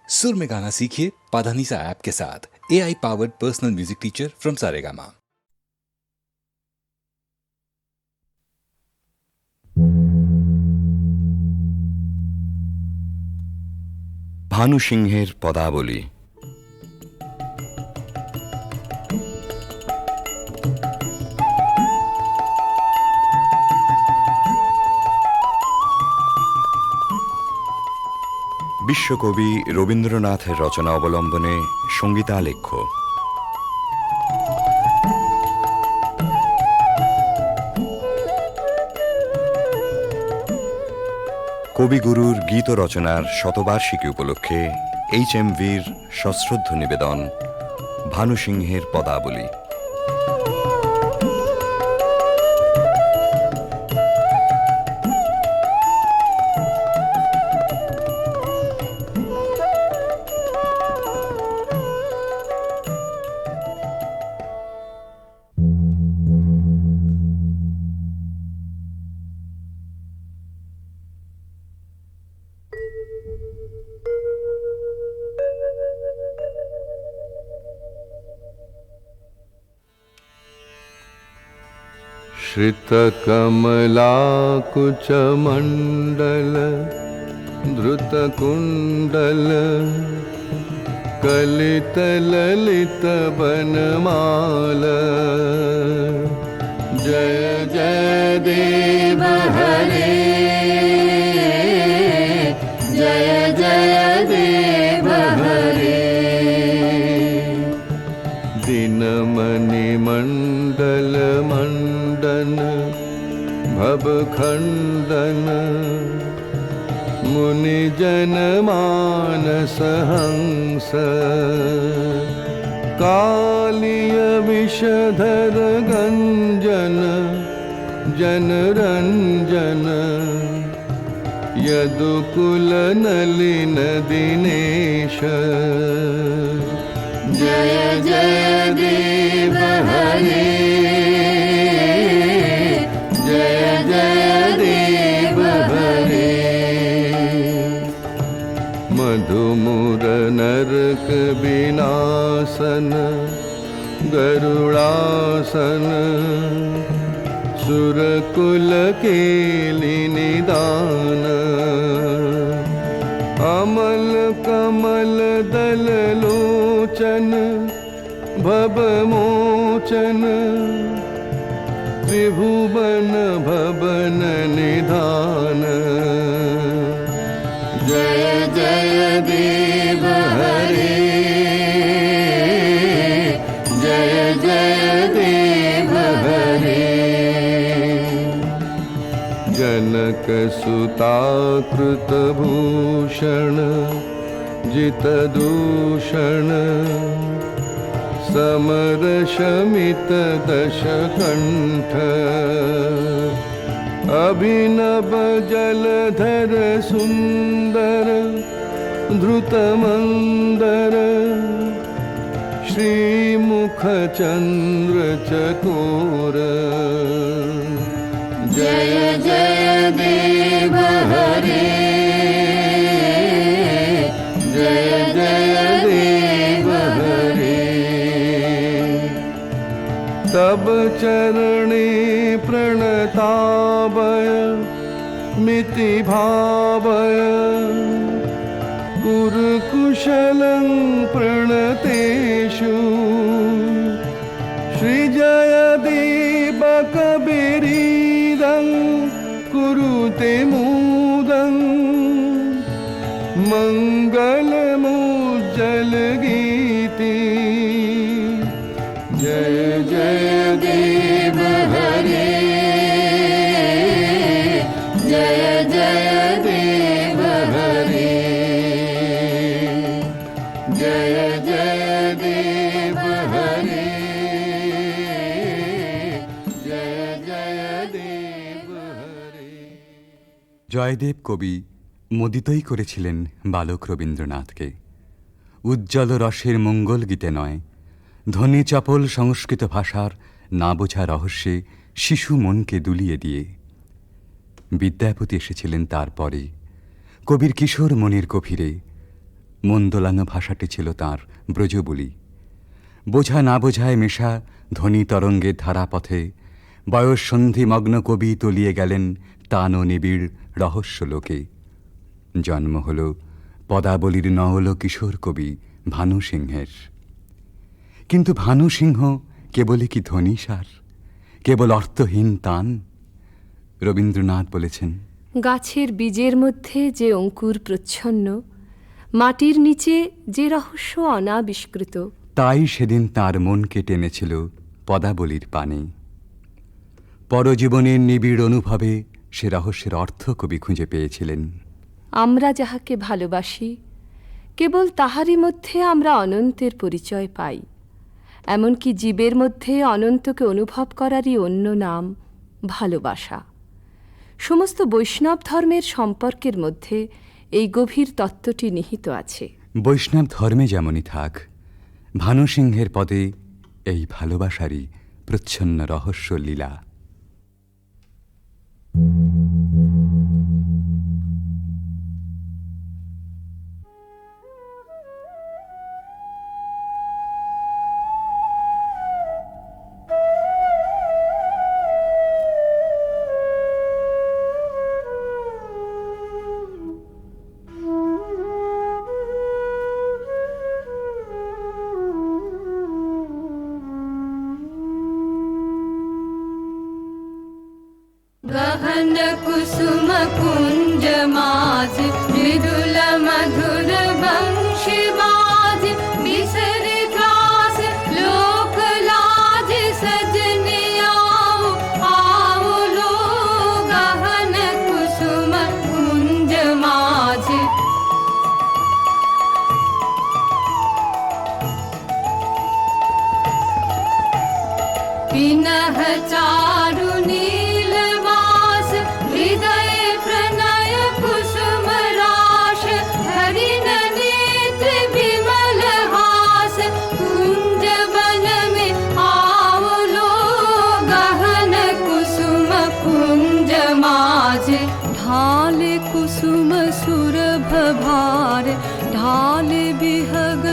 सुर में गाना सीखिए पाधानीसा ऐप के साथ। AI powered personal music teacher from Saregama. Bhanu সিংহের পদাবলী। বিশ্বকবি রবীন্দ্রনাথের রচনা অবলম্বনে সঙ্গীতালেখ্য। কবিগুরুর গীত রচনার শতবার্ষিকী উপলক্ষে HMVর সশ্রদ্ধ নিবেদন ভানু সিংহের পদাবলী। श्रितकमलाकुचमण्डल धृतकुण्डल कलितललितवनमाल। जय जय देव हरे, जय जय देव हरे। दिनमणिमण्डल मण्डन भवखण्डन मुनिजन मानस हंस। कालिय विषधर गञ्जन जनरञ्जन यदुकुल नलिन दिनेश। जय जय देव हरे, जय जय देव हरे। मधुमुर नरक विनाशन गरुड़ासन सुरकुल केलि निदान। अमल कमल दल लोचन भवमोचन त्रिभुवन भवन निधान। जय जय देव हरे, जय जय देव हरे। जनक सुता कृत भूषण जित दूषण समर शमित दशकण्ठ। अभिनव जलधर सुंदर धृतमंदर श्रीमुख चंद्र चकोर। जय जय देव हरे, जय जय देव हरे। तब चरणे प्रणतावय मिति भावय कुरुकुशलं प्रणतेषु। श्रीजय दीपकबिरीदं कुरुते मुदं मङ्गलमुज्जल गीति। जय जय देव हरे, जय जय देव हरे, जय जय देव हरे, जय जय देव हरे। জয়দেব কবি মোদিতই করেছিলেন বালক রবীন্দ্রনাথকে। উজ্জ্বল রসের মঙ্গল গীতে নয়, ধ্বনি চপল সংস্কৃত ভাষার না বোঝা রহস্যে শিশু মনকে দুলিয়ে দিয়ে। বিদ্যাপতি এসেছিলেন তারপরে, কবির কিশোর মনের গভীরে, মন দোলানো ভাষাটি ছিল তাঁর ব্রজবুলি। বোঝা না বোঝায় মেশা ধ্বনি তরঙ্গের ধারাপথে বয়ঃসন্ধিমগ্ন কবি তলিয়ে গেলেন তান ও নিবিড় রহস্য লোকে। জন্ম হল পদাবলীর নওল কিশোর কবি ভানু সিংহের। কিন্তু ভানু সিংহ কেবলই কি ধ্বনিসার, কেবল অর্থহীন তান? রবীন্দ্রনাথ বলেছেন, গাছের বীজের মধ্যে যে অঙ্কুর প্রচ্ছন্ন, মাটির নিচে যে রহস্য অনাবিষ্কৃত, তাই সেদিন তার মনকে টেনেছিল পদাবলীর পানে। পরজীবনের নিবিড় অনুভবে সে রহস্যের অর্থ কবি খুঁজে পেয়েছিলেন। আমরা যাহাকে ভালোবাসি কেবল তাহারই মধ্যে আমরা অনন্তের পরিচয় পাই। এমনকি জীবের মধ্যে অনন্তকে অনুভব করারই অন্য নাম ভালোবাসা। সমস্ত বৈষ্ণব ধর্মের সম্পর্কের মধ্যে এই গভীর তত্ত্বটি নিহিত আছে। বৈষ্ণব ধর্মে যেমনই থাক, ভানু সিংহের পদে এই ভালোবাসারই প্রচ্ছন্ন রহস্য লীলা। गहन कुसुम कुंज माज मृदुल मधुर वंशी बाज बिसरि त्रास लोक लाज सजनी आओ आओ लो गहन कुसुम कुंज माज पिनह चारु नीलवास हृदय प्रणय कुसुम राश हरिण नेत्र विमल हास कुंज वन में आओ लो गहन कुसुम कुंज माज ढाल कुसुम सुरभ भार ढाल बिहग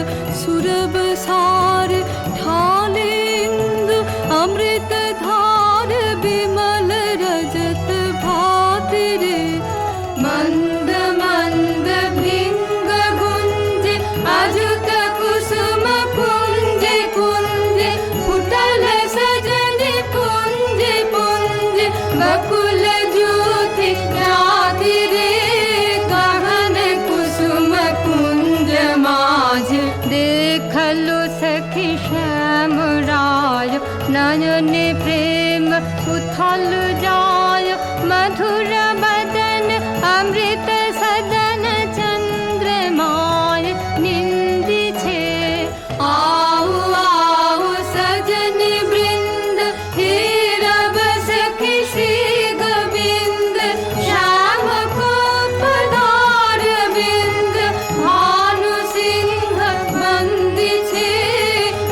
सुरभ सार ढाल इंदु अमृत धार विमल रजत भाति रे मंद मंद भृंग गुंज अजुत कुसुम कुंज कुंज फुटल सजन पुंज पुंज बकुल ज्योति राधि रे गहन कुसुम कुंज माज देखलो सखी श्याम राय नयन प्रेम उथल जाय मधुर बदन अमृत सदन चंद्रमाय निंदी छे आओ आओ सजन वृंद हे रब सखी श्री गोविंद श्याम को पधार बिंद भानु सिंह बंदी छे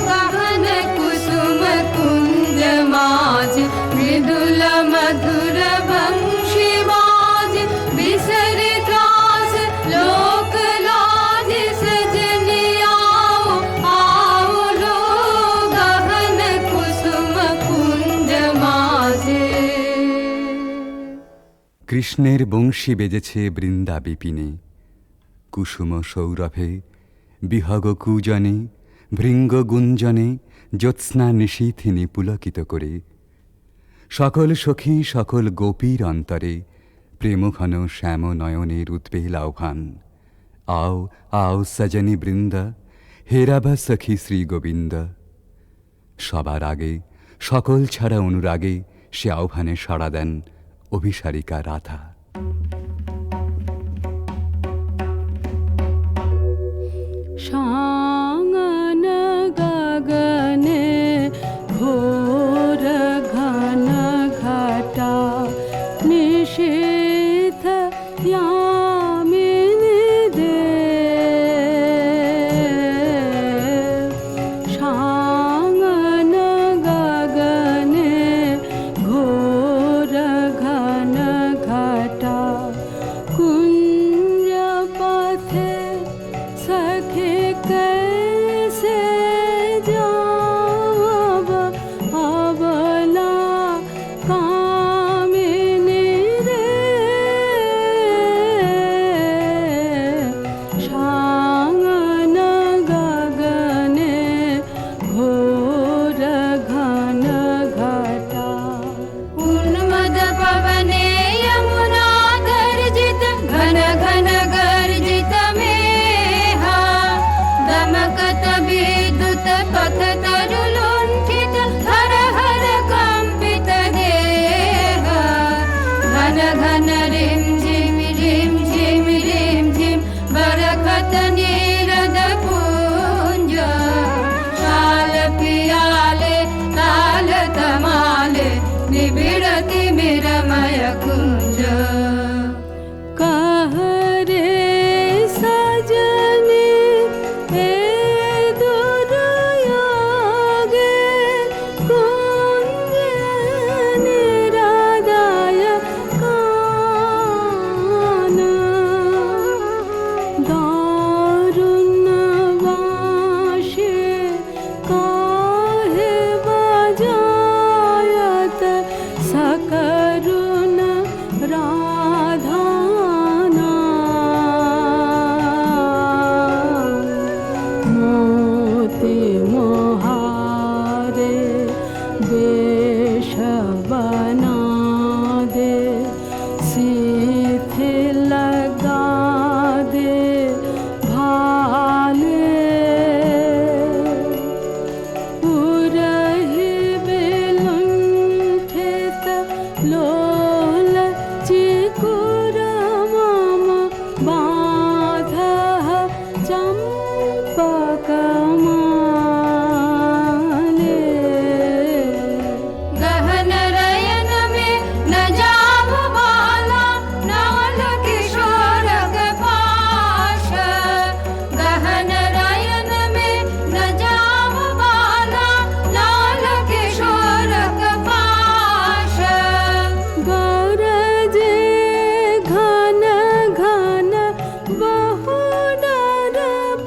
गहन कुसुम कुंज माज मृदुल मधुर वंशी बाज बिसरि त्रास लोक लाज सजनी आओ आओ लो गहन कुसुम कुंज माजे কৃষ্ণের বংশী বেজেছে বৃন্দা বিপিনে, কুসুম সৌরভে বিহগ কুজনে ভৃঙ্গ গুঞ্জনে জ্যোৎস্না নিশীথিনী পুলকিত করে। সকল সখী সকল গোপীর অন্তরে প্রেমঘন শ্যাম নয়নের উদ্বেল আহ্বান। আও আও সজনী বৃন্দ হেরাব সখী শ্রী গোবিন্দ। সবার আগে সকল ছাড়া অনুরাগে সে আহ্বানে সাড়া দেন অভিসারিকা রাধা। शांगन गगने घोर घन घटा निशीथ यामिनी दे शांगन गगने घोर घन घटा रखे कैसे जाब अबला कामिनी रे शांगन गगने घोर घन घटा उन्मद पवने यमुना गर्जित घन घन गर्जित मेहा दमकत विद्युत पथ तरुलुण्ठित हर हर कंपित देह घन घन रिम झिम रिम झिम बरखत नीरद पुंज शाल पियाले ताल तमाले निबिड़ति मिरमय कुंज कह रे सजनी हे दुर्योगे कुंज निरादाय कान दारुण वाशे काहे बजायत सकरुण राधाना मोती मोहारे वेश बना दे सीथे लगा दे भाले पुरहि विलुण्ठित लोल चिकुर मम बाधः चम्पकमाले गहन रयन में न जाम बाला नाल किशोर पाश गहन रयन में न जाम बाला नाल किशोर पाश गरजे घन घन बहु डर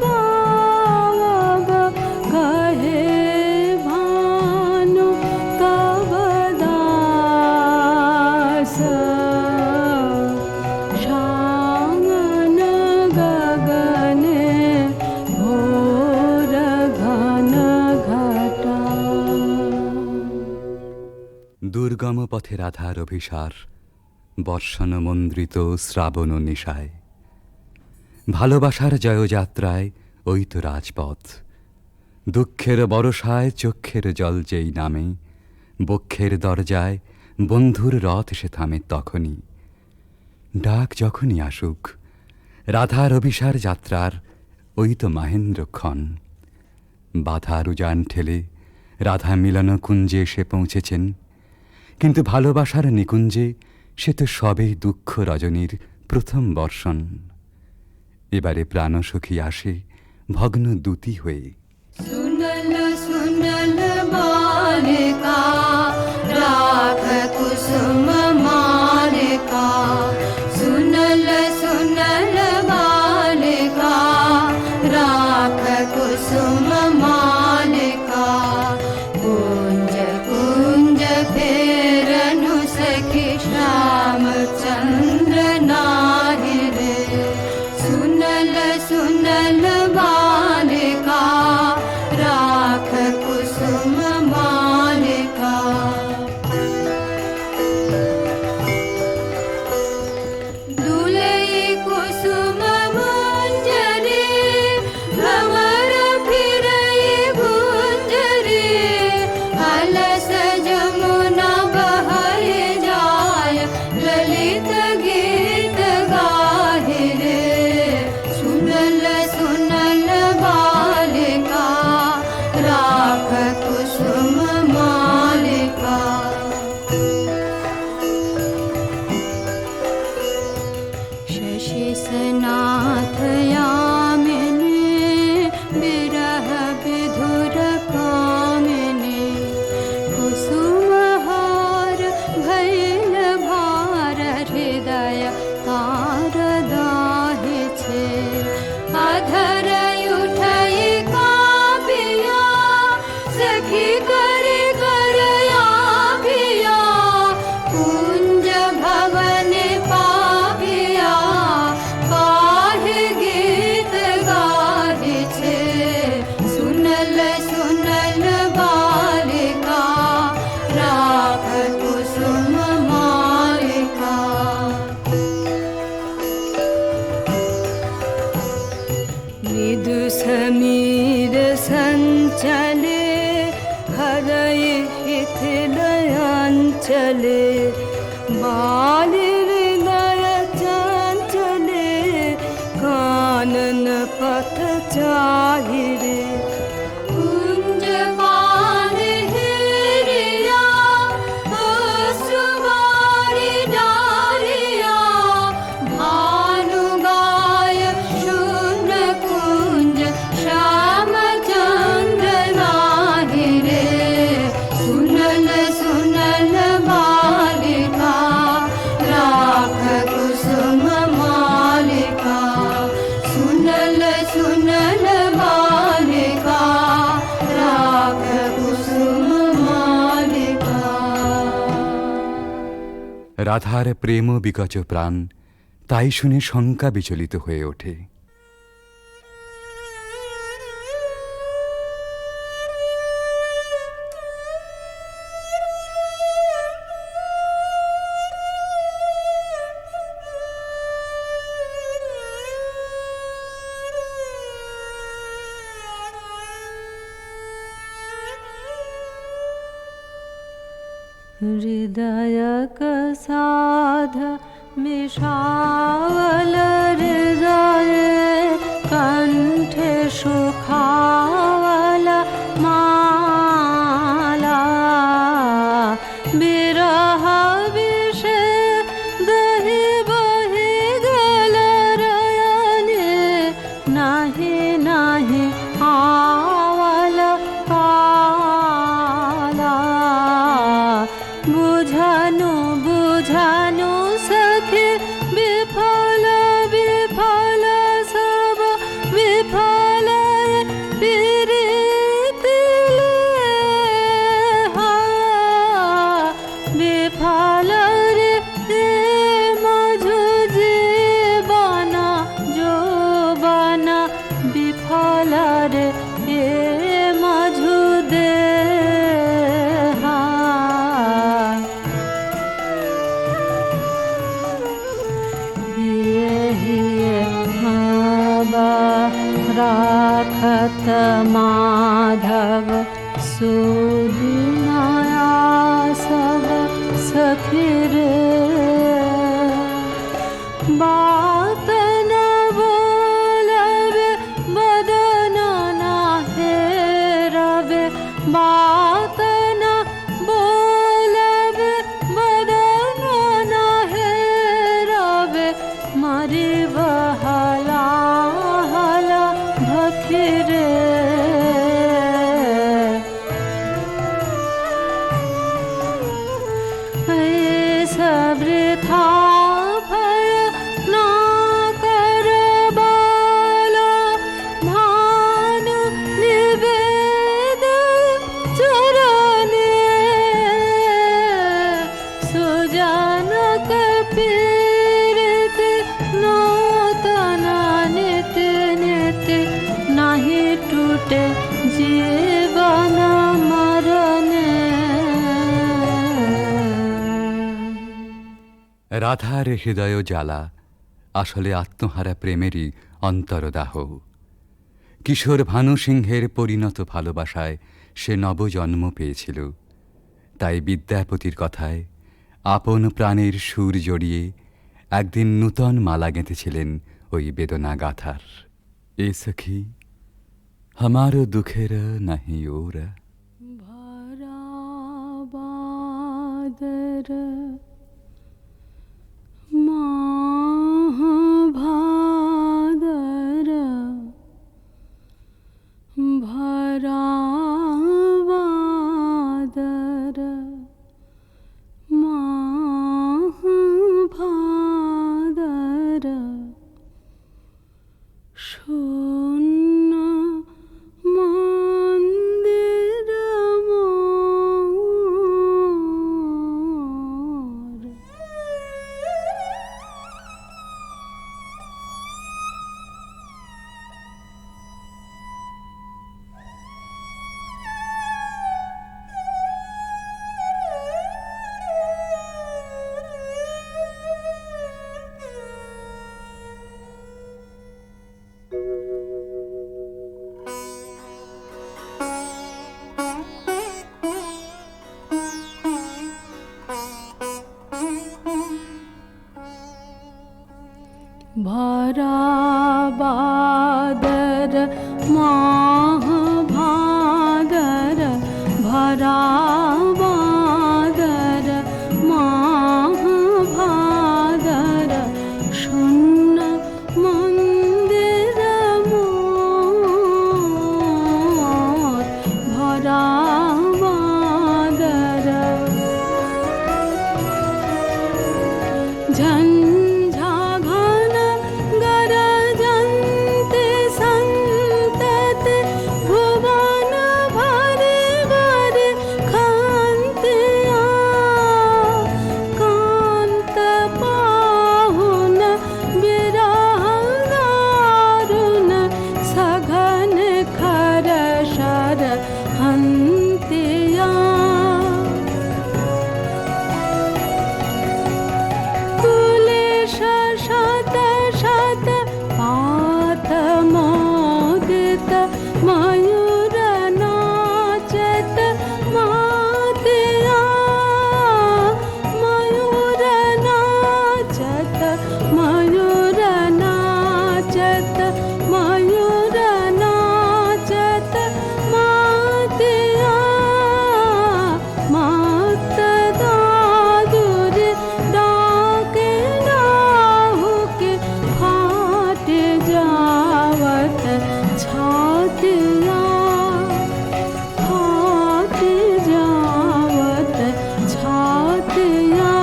पावब कहे भानु तब दास शांगन गगने घोर घन घटा দুর্গম পথে রাধার অভিসার বর্ষণ মন্দ্রিত শ্রাবণ নিশায় ভালোবাসার জয়যাত্রায় ওই তো রাজপথ দুঃখের বরষায় চক্ষের জল যেই নামে বক্ষের দরজায় বন্ধুর রথ সে থামে তখনই ডাক যখনই আসুক রাধার অভিসার যাত্রার ওই তো মাহেন্দ্রক্ষণ বাধার উজান ঠেলে রাধা মিলন কুঞ্জে এসে পৌঁছেছেন কিন্তু ভালোবাসার নিকুঞ্জে সে তো সবেই দুঃখ রজনীর প্রথম বর্ষণ এবারে প্রাণসখী আসে ভগ্ন দূতি হয়ে सुनल सुनल बालिका राख कुसुम मालिका सुनल सुनल बालिका राख कुसुम मालिका कुंज कुंज फेरनु सखी श्याम चंद्र नाहि रे सुनल सुनल बालिका चले बाली हृदय चंचले कानन पथ चाहिरे कुंज पान हिरिया अश्रुवारी डारिया भानु गाय शून्य कुंज श्याम चंद्र नाहिरे सुनल सुनल बालिका राख कुसुम मालिका सुनल सुनल बालिका राख कुसुम मालिका রাধার প্রেম বিকচ প্রাণ তাই শুনে শঙ্কা বিচলিত হয়ে ওঠে। हृदय साध मिषावल हृदय कंठे सुखावल माला बिरह विषे दहि बहि गल रयने नाही नाही आवल काला बुझानु बुझानु सखी विफल विफल सब विफल प्रीति विफल रे मझु जीवना जो बना विफल रे मझु दे राखत माधव सुदिनाया सब सखी रे बात न बोलबे बदन न हेरबे बात न बोलबे बदन न हेरबे मरी बहला हला भखिरे सबृथा भय ना कर बाला भानु निवेद चरणे सुजनक पीड़ित नूतन नित्य नित्य नहीं टूटे जीवन मरणे রাধার হৃদয় জ্বালা আসলে আত্মহারা প্রেমেরই অন্তরদাহ। কিশোর ভানু সিংহের পরিণত ভালোবাসায় সে নবজন্ম পেয়েছিল। তাই বিদ্যাপতির কথায় আপন প্রাণের সুর জড়িয়ে একদিন নূতন মালা গেঁথেছিলেন ওই বেদনা গাথার। এ সখী हमारो दुखेर नहीं ओर भरा बादर माह भादर भरा बादर माह भादर शून्य मंदिर मोर माह भादर भरा बादर माह भादर शून्य मंदिर मोर भरा बादर झंझा घन गरजन्ते संतते भुवन भरे भरे खान्त्या कान्त पाहुन विरह दारुण सघन खर शर हन्त्या कुलेश शत शत पात मोदित मयूर नाचत मातिया मयूर नाचत मयूर नाचत मयूर नाचत मातिया मात दादुर डाके राहु के फाट जावत छातिया फाट जावत छातिया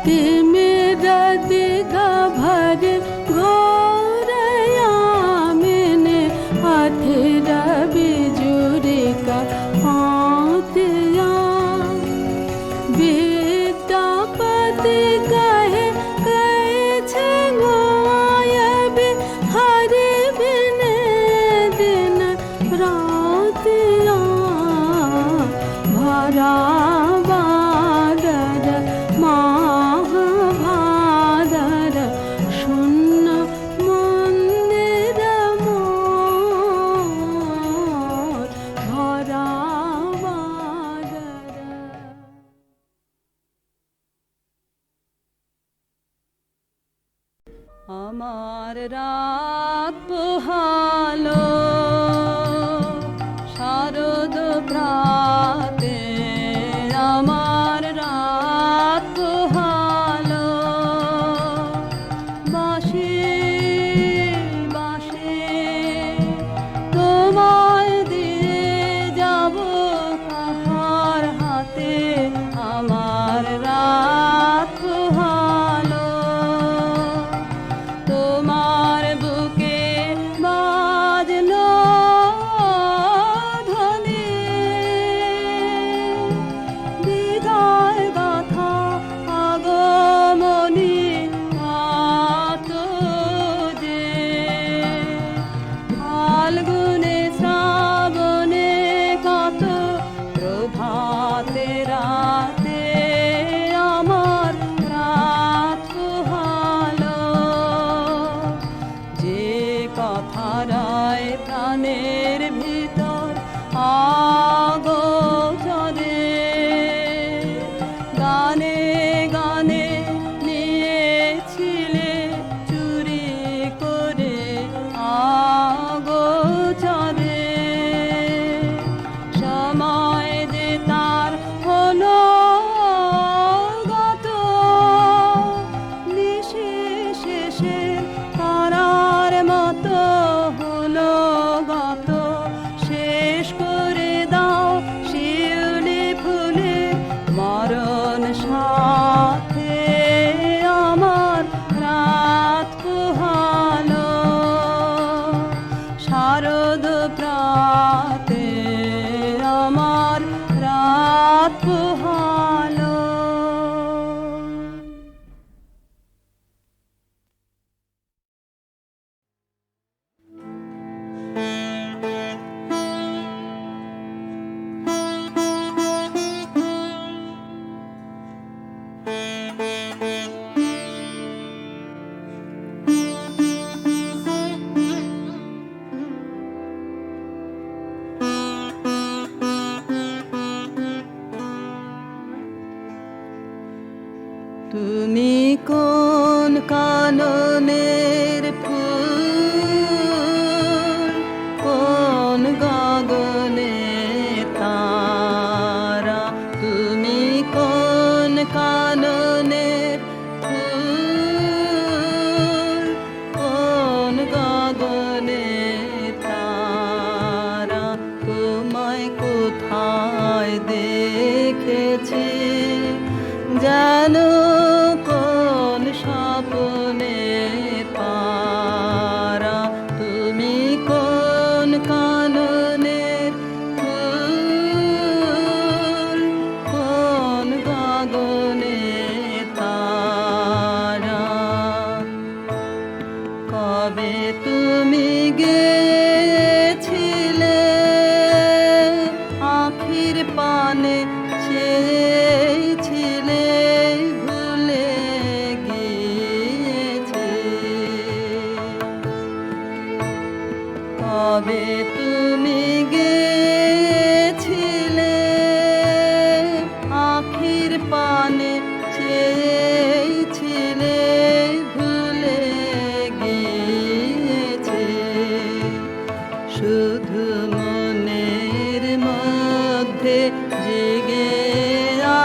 ते मेरा दिग भर घोरया मैंने अथिर बिजुरी का पातिया विद्यापति कहे कैछे गोयबे हरि बिन दिन रातिया भरा बादर माह भादर शून्य मंदिर मोर भरा बादर আমার রাত পোহালো শারদ প্রাতে আমার রাত পোহালো বাঁশি বাঁশি তোমায় দিয়ে যাব কাহার হাতে আমার রাত পোহালো তোমার বুকে বাজলো ধ্বনি হৃদয় গাথা আগমনী আতর কবে তুমি গেছিলে আখির পানে চেয়েছিলে ভুলে গিয়েছে কবে তুমি গেছিলে আখির পানে চেয়েছিলে ভুলে গিয়েছে শুধু মনের মধ্যে জেগে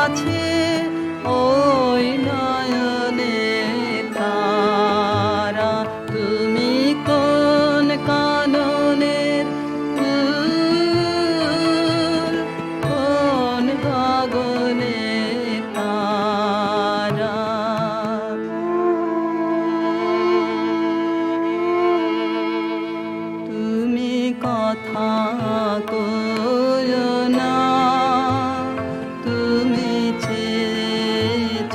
আছে ওই নয়নে তারা তুমি কোন কাননের ফুল কোন গগনে তারা তুমি কথা কয়ো না তুমি ছেড়ে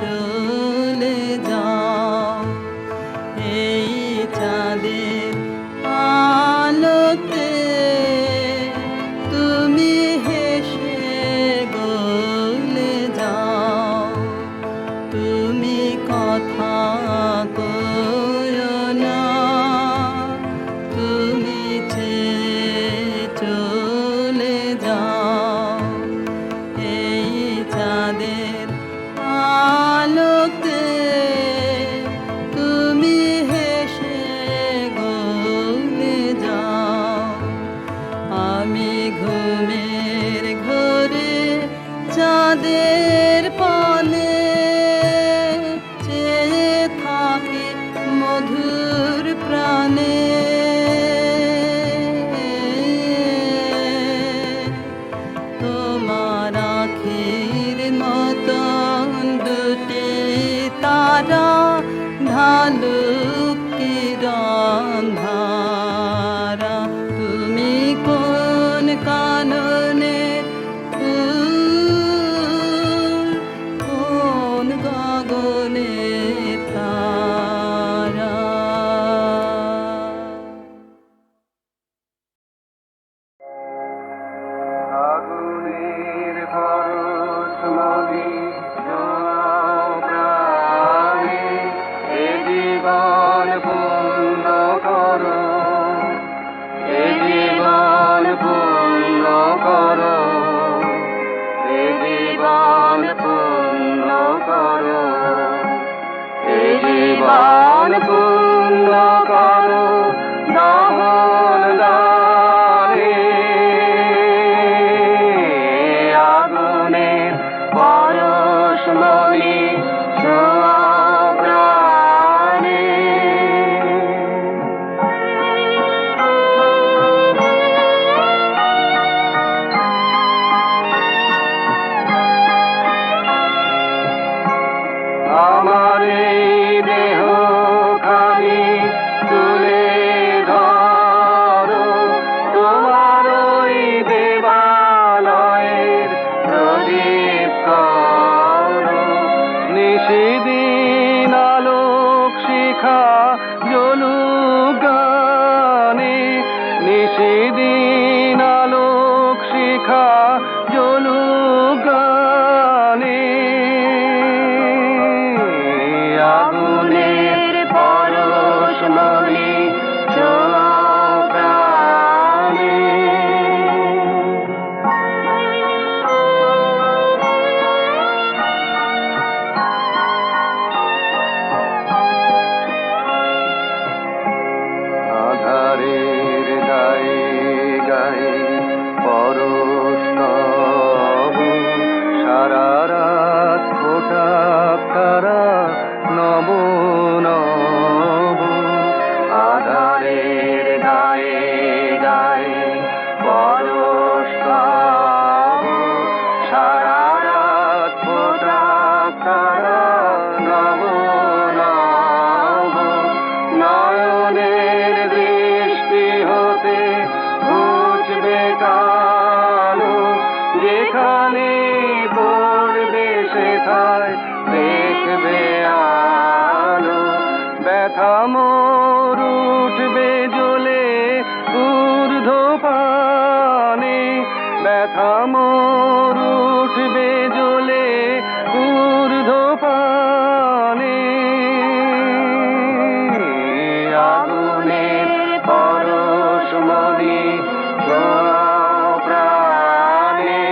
চলে যাও এই চাঁদের আলোতে তুমি হেসে গলে যাও তুমি কথা কয়ো না তুমি ছেড়ে চলে যাও এই চাঁদের আলোতে তুমি হেসে গলে যাও আমি ঘুমের ঘরে চাঁদের পানে চেয়ে থাকি মধুর প্রাণে তোমার আখির মতন দুটি তারা ঢালুক কিরণ ধারা তুমি কোন কাননের ফুল কোন গগনে তারা আগুনের পরশমণি ছোঁয়াও প্রাণে, এ জীবন পূর্ণ করো, এ জীবন পূর্ণ করো, এ জীবন পূর্ণ করো, এ জীবন পূর্ণ করো দহন দানে আগুনের পরশমণি ছোঁয়াও প্রাণে। আমার এই দেহ খানি তুলে ধরো, তোমার ওই দেবালয়ের প্রদীপ করো, নিশিদিন আলোক শিখা জ্বলুক গানে, নিশিদিন আলোক শিখা জ্বলুক গানে আগুনের পরশমণি ছোঁয়াও প্রাণে। আধারের গায়ে গায়ে পরশ তব, সারা রাত ফোটা তারা নব নব। আধারের গায়ে গায়ে পরশ তব, সারা রাত ফোটা তারা নব নব। নয়নের দৃষ্টি হতে ঘুচবে কালো, যেখানে পড়বে সেথায় দেখবে আলো, ব্যথা মোর উঠবে থামর উঠবে জ্বলে ঊর্ধ্বপানে, আগুনের পরশমণি ছোঁয়াও প্রাণে,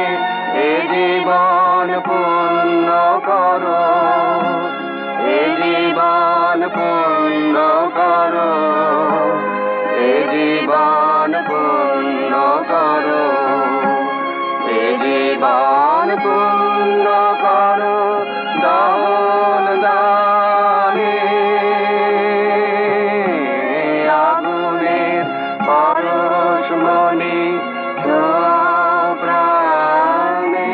এ জীবন পূর্ণ করো, এ জীবন পূর্ণ করো, এ জীবন পূর্ণ করো, এ জীবন পূর্ণ করো দান দানে, আগুনের পরশমণি ছোঁয়াও প্রাণে।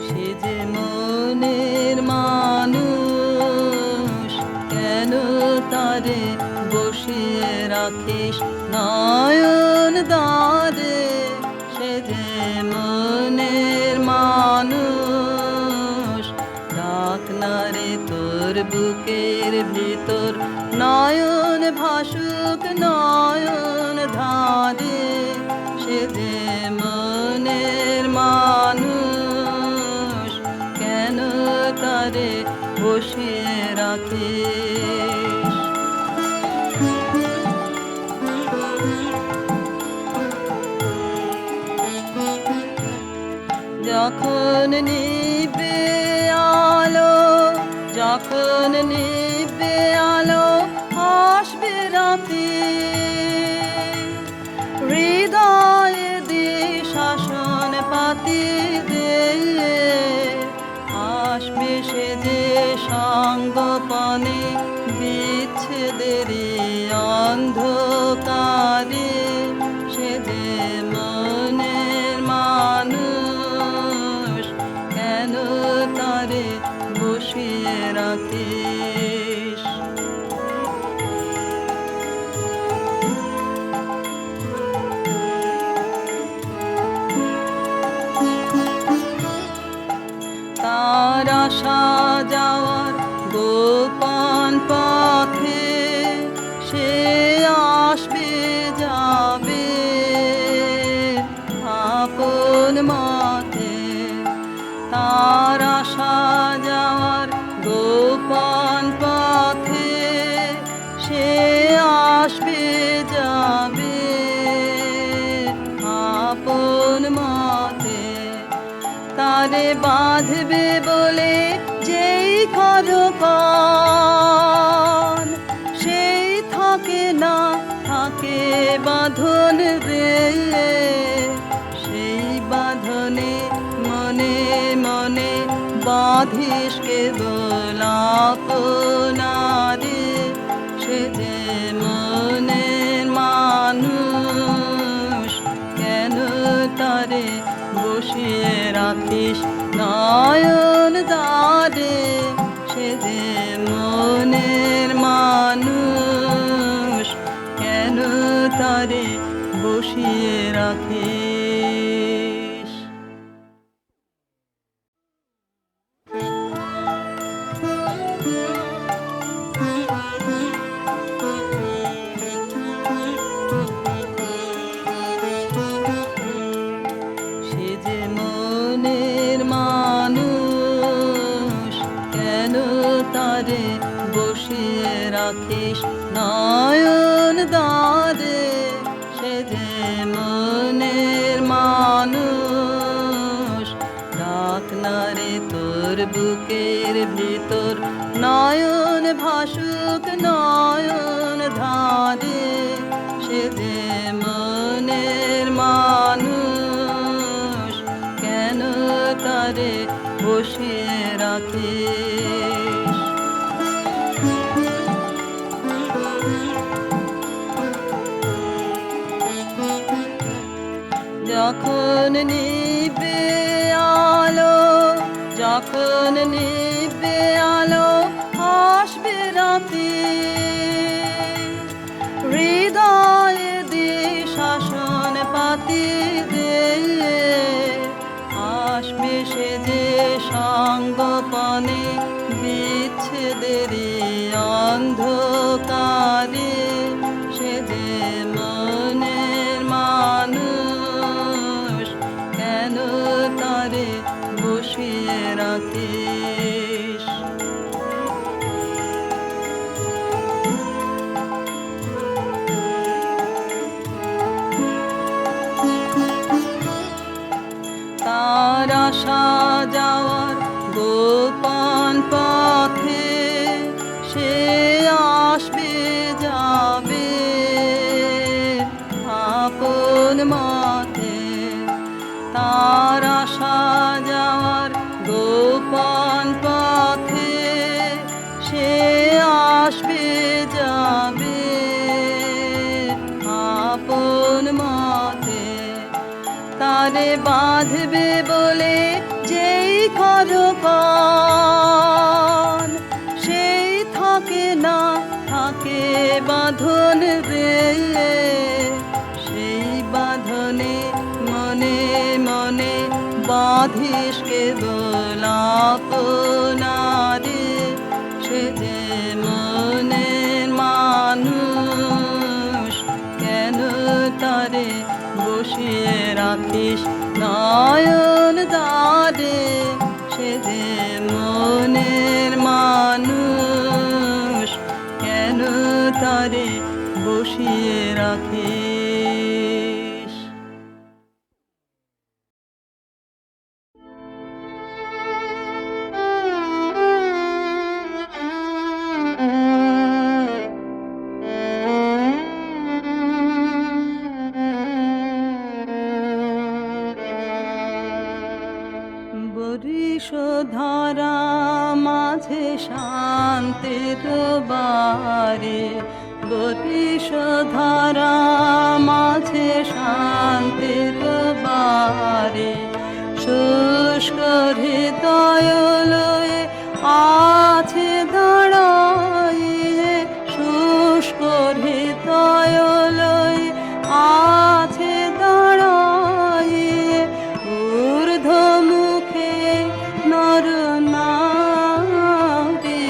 সে যে মনের মানুষ, কেন তারে বসিয়ে রাখিস নয়ন দ্বারে? সে যে মনের মানুষ, ডাক না রে তোর বুকের ভিতর, নয়ন ভাসুক নয়ন ধারে। সে যে মনের মানুষ, কেন তারে বসিয়ে রাখিস? যখন নিবে আলো, যখন নিবে আলো, আসবে রাতে, হৃদয়ে দে শাসন পাতি দে, আসবে সে যে সঙ্গপনে, বিচ্ছেদের অন্ধকারে। সে যে মনের মানুষ, কেন তারে বসিয়ে রাখিস? তার আশা যাওয়ার গোপন পথে, সে আসবে যাবে আপন মতে। তার আশা যাওয়ার গোপন পথে, সে আসবে যাবে আপন মতে। তারে বাঁধবে বলে যেই করকন, সেই থাকে না থাকে বাঁধন রে। সেই বাঁধনে মনে মনে বাঁধিস কেবল আপনারে। সে যে মনের মানুষ, কেন তারে বসিয়ে রাখিস নয়ন দ্বারে? সে যে মনের মানুষ, কেন তারে বসিয়ে রাখিস? সে যে মনের মানুষ, কেন তারে বসিয়ে রাখিস নয়ন দ্বারে? সে যে মনের মানুষ, ডাক না রে তোর বুকের ভিতর, নয়ন ভাসুক নয়ন ধারে। সে যে মনের মানুষ, কেন তারে বসিয়ে রাখিস? যখন নিবে আলো, যখন নিবে আলো, আসবে রাতে, হৃদয়ে দে শাসন পাতি দে, তারে বাঁধবে বলে যেই করো পান, সেই থাকে না থাকে বাঁধন রে। সেই বাঁধনে মনে মনে বাঁধিস কেবল আপনারে। সে যে মনের মানুষ, কেন তারে বসিয়ে রাখিস নয়ন দ্বারে। সে যে মনের মানুষ, কেন তারে বসিয়ে রাখিস। বরিশ ধারা মাঝে শান্তির বারে, বরিশ ধারা মাঝে শান্তির বারে। শুষ্ক হৃদয় লয়ে আছে দাঁড়াইয়ে, শুষ্ক হৃদয় লয়ে আছে দাঁড়াইয়ে। ঊর্ধ্ব মুখে নর নারী,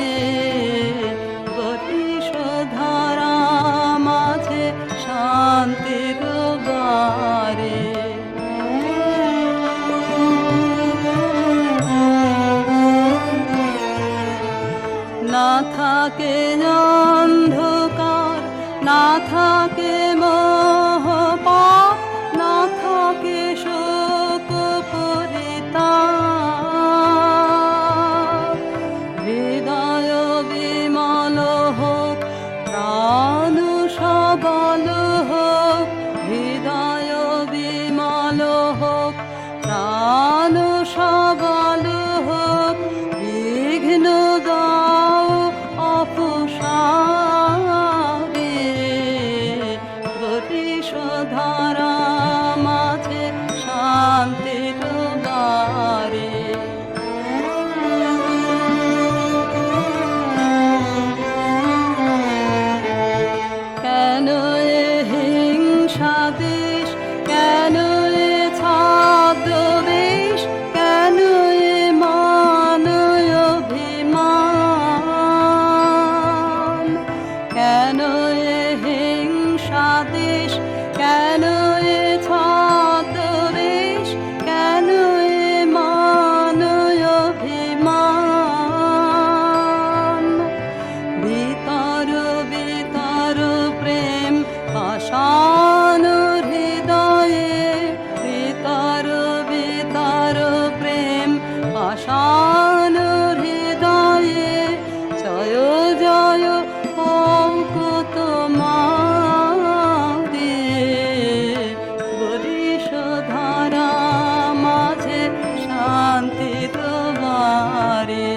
বরিশ ধারা মাঝে শান্তির বারে। না থাকে অন্ধকার, না থাকে মোহ পাপ, না থাকে শোক পরিতাপ। হৃদয় বিমল হোক, প্রাণ সবল হোক। হৃদয় বিমল হোক, প্রাণ সবল হোক। বিঘ্ন দাও অপসারে, বরিশ ধারা মাঝে শান্তির বারে। কেন এ হিংসা দেশ, কেন এ ছদ্মবেশ, কেন এ মানয় অভিমান। কেন এ হিংসা দেশ, কেন এ ছদ্মবেশ, কেন এ মানয় অভিমান। ভিতর ভিতর প্রেম পাষাণ হৃদয়ে, ভিতর ভিতর প্রেম পাষাণ হৃদয়ে। জয় জয় অঙ্কুত মারে, বরিশ ধারা মাঝে শান্তির বারে।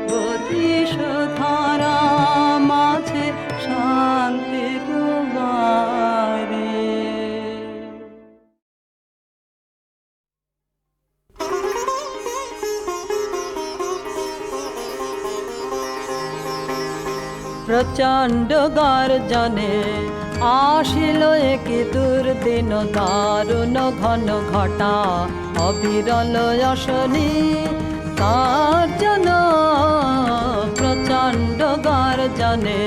বরিশ ধারা মাঝে শান্তির বারে। প্রচণ্ড গর্জনে আসিল একি দুর্দিন, দারুণ ঘন ঘটা অবিরল অশনি। গর্জন প্রচণ্ড গর্জনে,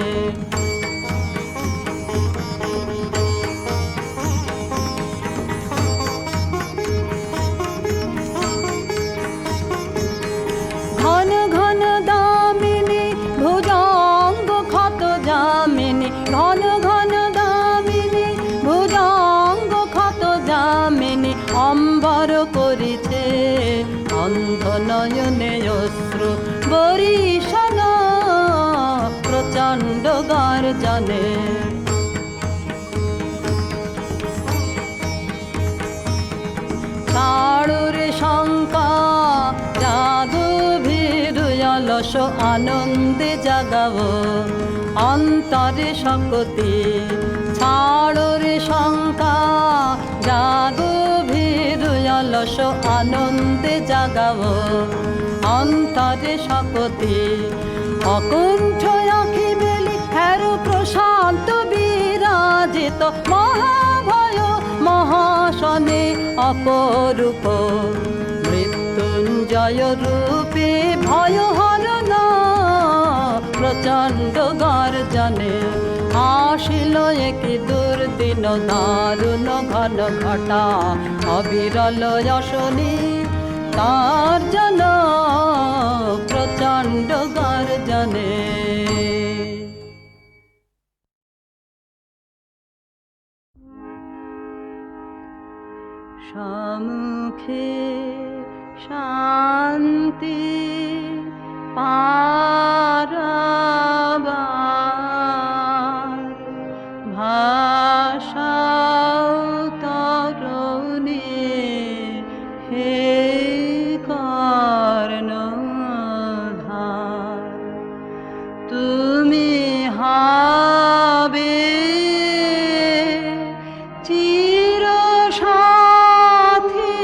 ঘন ঘন দামিনী ভুজঙ্গ ক্ষত যামিনী। ঘন ঘন দামিনী ভুজঙ্গ ক্ষত যামিনী। অম্বর করিছে অন্ধ নয়নে অশ্রু বরিশান প্রচণ্ড গর্জনে। ছাড়ুরে শঙ্কা জাদু ভীরুয়লস আনন্দে জাগাবো অন্তরে শক্তি। ছাড়ুরে শঙ্কা জাদু ভীরুয় অলস আনন্দে জাগাবো অন্তরে শপথে অকুণ্ঠ আঁখি মেলি হেরো প্রশান্ত বিরাজিত মহাভয় মহাশনে অপরূপ মৃত্যুঞ্জয় রূপে ভয় হরণ প্রচণ্ড গর্জনে আসিল একই দুর্দিন দারুণ ঘন ঘটা অবিরল যশনী তার জন প্রচণ্ড গর্জনে। সম্মুখে শান্তি পারাবার ভাষাও তরুণী হে কর্ণধার তুমি হবে চির সাথী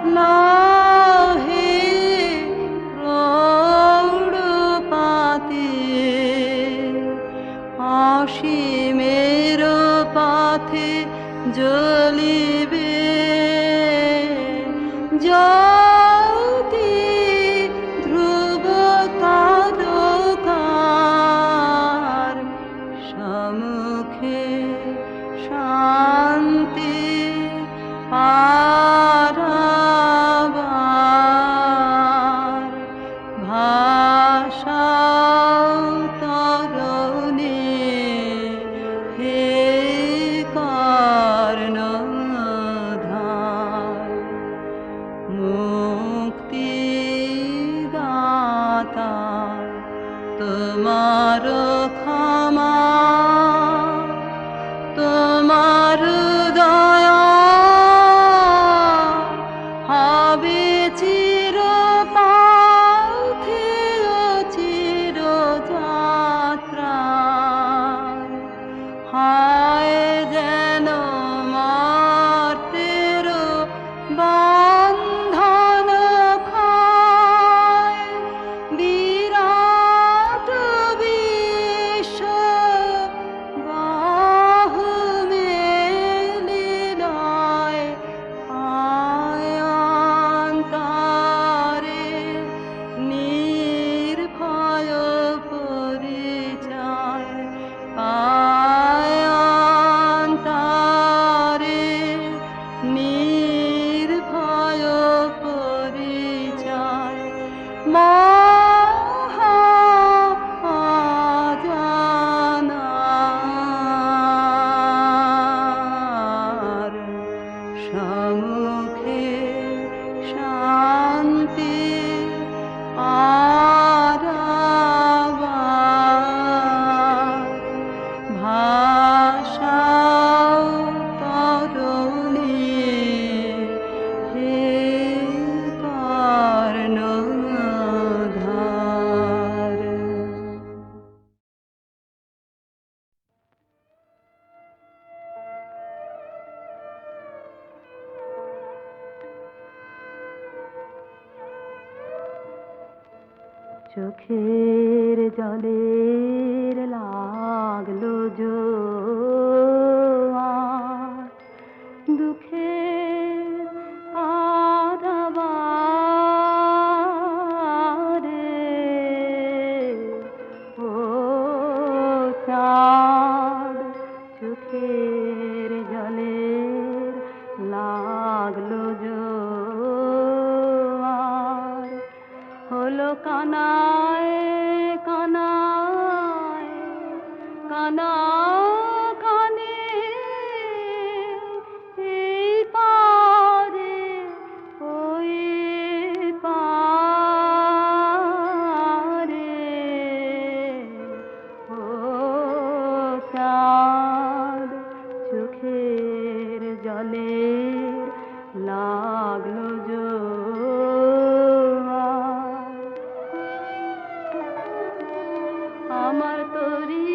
লাহে প্রৌঢ়পাতে অসীমের পথে জ্বলিবে জ্যোতি ধ্রুব তারকার সম্মুখে শান্তি পারাবার ভাষাও তরুণী হে কর্ণধার মুক্তি দাতা তোমার ক্ষমা তোমার দয়া হবে চির পাথে ও চির যাত্রা হায় যেন মার্তের বন্ধন ক্ষয় বিরাট বিশ্ব বাহু মেলিলয় আয়ন্তরে নির্ভয় পরিচয় আয়ন্তরে নির্ভয় পরিচয় মহাজানার সম্মুখে শান্তি পারাবার ভাষাও তরুণী হে কর্ণধার। চোখের জলের লাগলো জোয়ার দুঃখের আধাবারে ও চাঁদ চোখের জলের লাগলো জোয়ার হলো কানায় কানায় কানা কানে এই পারে ওই পারে ও চাঁদ চোখের জলের লাগলো জোয়ার আমার তরি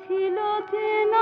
ছিল চেনা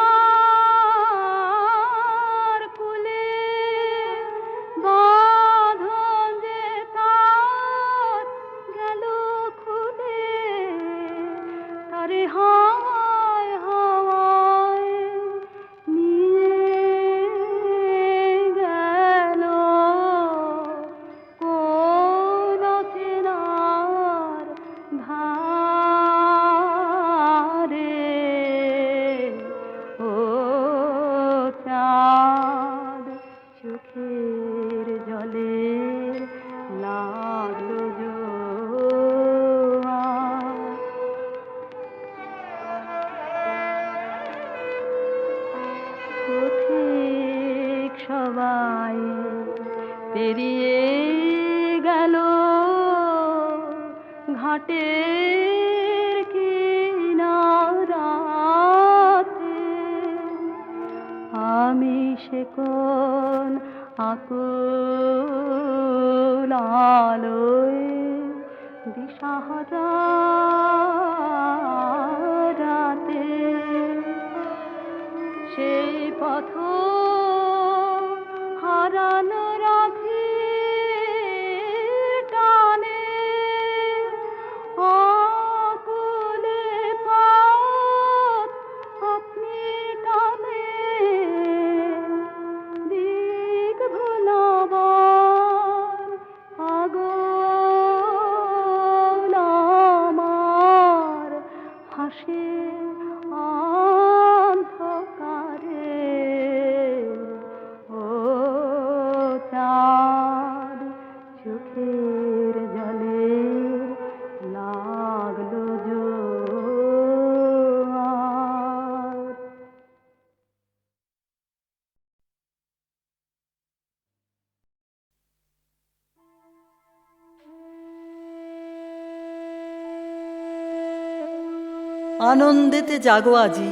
ঘাটের কিনারাতে আমি সে কোন আকুল আলোয় দিশাহারা রাতে সেই পথ হারানো রাধি টানে আকুলে পথ আপনি টানে দিক ভোলাবার পাগল আমার হাসে অন্ধকারে ও চাঁদ চোখের জলে লাগলো জোয়ার। আনন্দেতে জাগো আজি,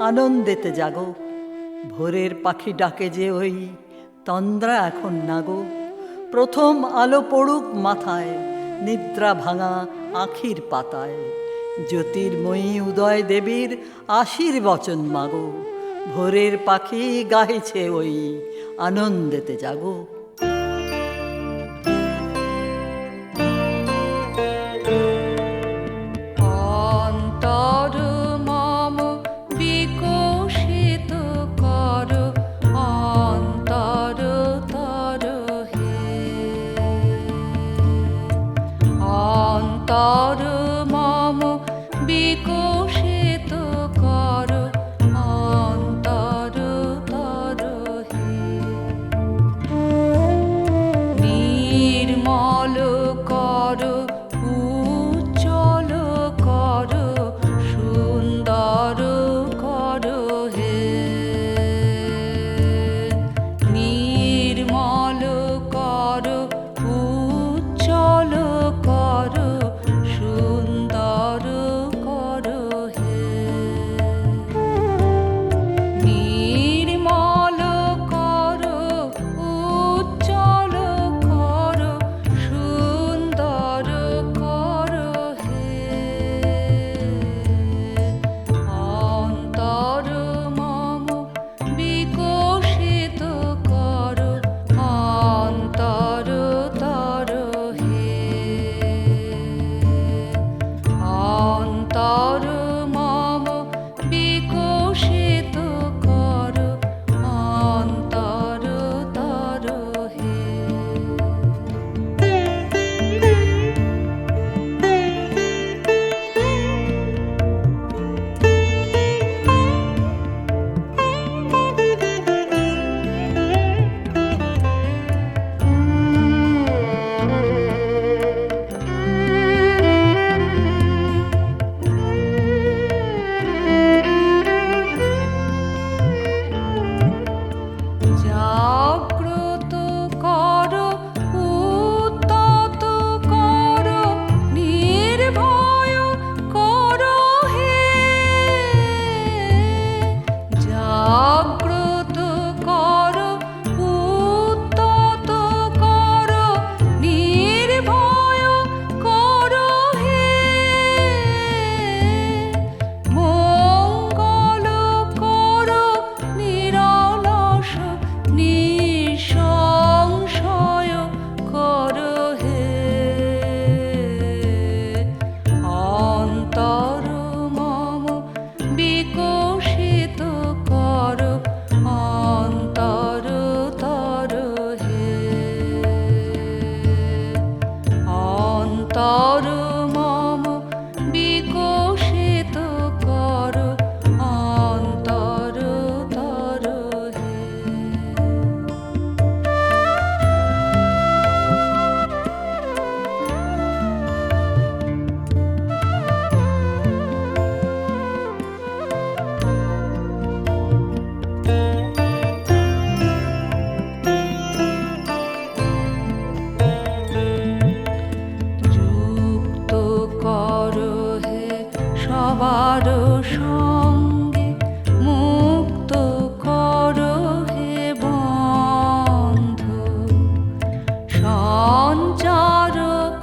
আনন্দেতে জাগো, ভোরের পাখি ডাকে যে ওই তন্দ্রা এখন নাগো। প্রথম আলো পড়ুক মাথায়, নিদ্রা ভাঙা আখির পাতায়, জ্যোতির্ময়ী উদয় দেবীর আশীর্বচন মাগো। ভোরের পাখি গাইছে ওই আনন্দেতে জাগো। অন্তর মম বিকশিত কর অন্তর তর হে অন্তর মম বিকশিত কর অন্তর তর হে নির্মল কর উজ্জ্বল কর সুন্দর কর হে নির্মল কর উজ্জ্বল কর সুন্দর কর সবার সঙ্গে মুক্ত করো হে বন্ধ, সঞ্চার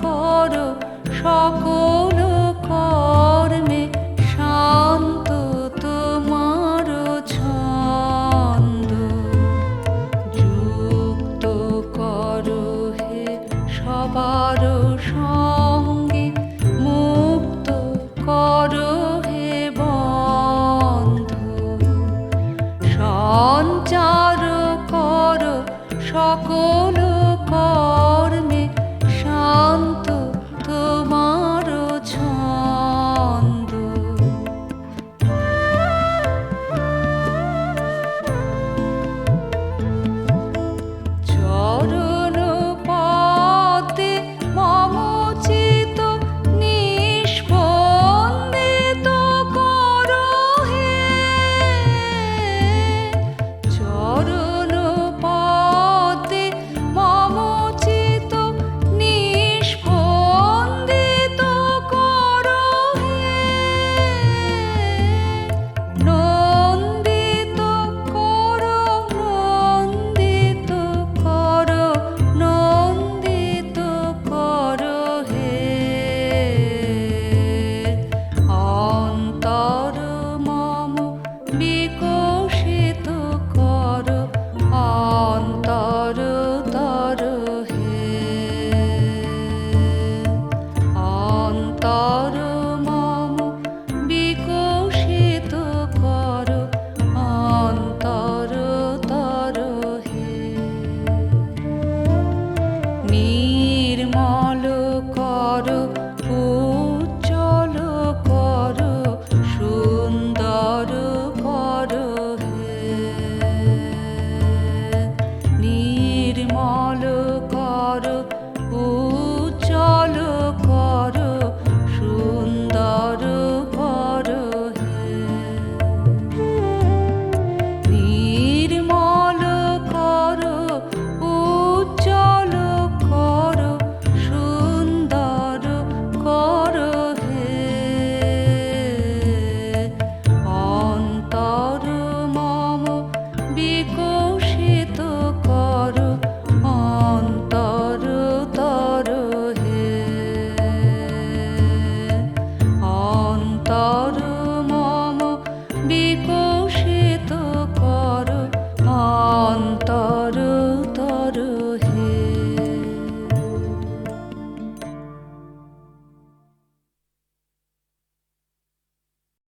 করো সকল